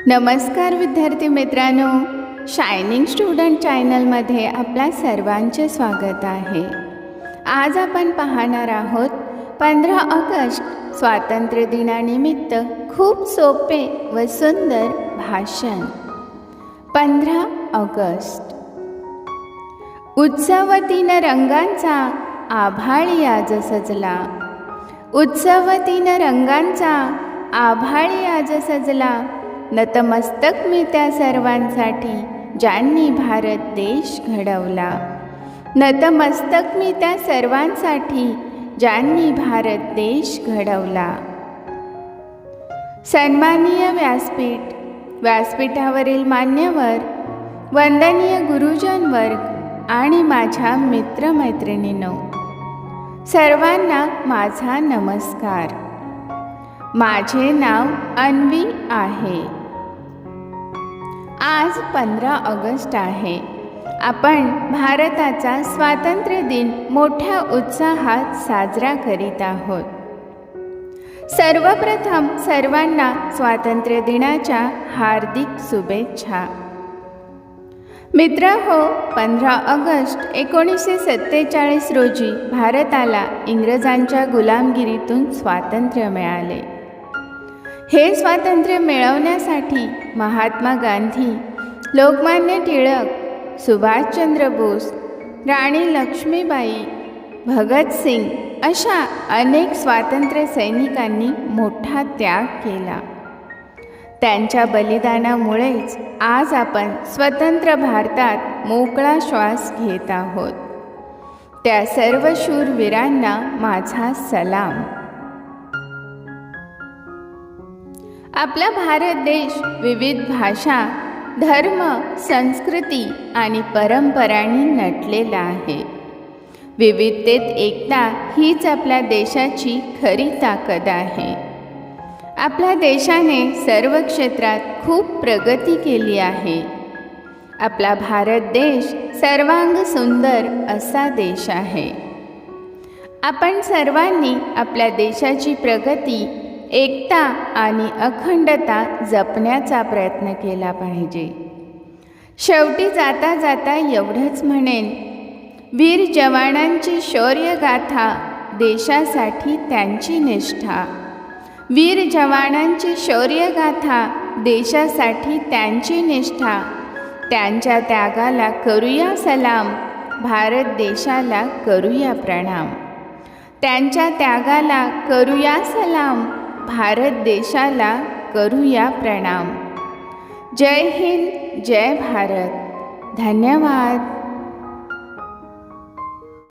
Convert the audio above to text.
नमस्कार विद्यार्थी मित्रांनो, शायनिंग स्टुडंट चॅनलमध्ये आपल्या सर्वांचे स्वागत आहे। आज आपण पाहणार आहोत 15 ऑगस्ट स्वातंत्र्य दिनानिमित्त खूप सोपे व सुंदर भाषण। 15 ऑगस्ट उत्सवतीनं रंगांचा आभाळी आज सजला, उत्सवतीनं रंगांचा आभाळी आज सजला। नतमस्तक मी त्या सर्वांसाठी ज्यांनी भारत देश घडवला, नतमस्तक मी त्या सर्वांसाठी ज्यांनी भारत देश घडवला। सन्माननीय व्यासपीठ, व्यासपीठावरील मान्यवर, वंदनीय गुरुजन वर्ग आणि माझ्या मित्रमैत्रिणींनो, सर्वांना माझा नमस्कार। माझे नाव अन्वी आहे। आज 15 ऑगस्ट आहे। आपण भारताचा स्वातंत्र्य दिन मोठ्या उत्साहात साजरा करीत आहोत। सर्वप्रथम सर्वांना स्वातंत्र्य दिनाच्या हार्दिक शुभेच्छा। मित्रहो, 15 ऑगस्ट 1947 रोजी भारताला इंग्रजांच्या गुलामगिरीतून स्वातंत्र्य मिळाले। हे स्वातंत्र्य मिळवण्यासाठी महात्मा गांधी, लोकमान्य टिळक, सुभाषचंद्र बोस, राणी लक्ष्मीबाई, भगतसिंग अशा अनेक स्वातंत्र्य सैनिकांनी मोठा त्याग केला। त्यांच्या बलिदानामुळेच आज आपण स्वतंत्र भारतात मोकळा श्वास घेत आहोत। त्या सर्व शूरवीरांना माझा सलाम। आपला भारत देश विविध भाषा, धर्म, संस्कृती आणि परंपरांनी नटलेला आहे। विविधतेत एकता हीच आपल्या देशाची खरी ताकद आहे। आपल्या देशाने सर्व क्षेत्रात खूप प्रगती केली आहे। आपला भारत देश सर्वांग सुंदर असा देश आहे। आपण सर्वांनी आपल्या देशाची प्रगती, एकता आणि अखंडता जपण्याचा प्रयत्न केला पाहिजे। शेवटी जाता जाता एवढंच म्हणेन, वीर जवानांची शौर्यगाथा, देशासाठी त्यांची निष्ठा। वीर जवानांची शौर्यगाथा, देशासाठी त्यांची निष्ठा। त्यांच्या त्यागाला करूया सलाम, भारत देशाला करूया प्रणाम। त्यांच्या त्यागाला करूया सलाम, भारत देशाला करूया प्रणाम। जय हिंद, जय भारत। धन्यवाद।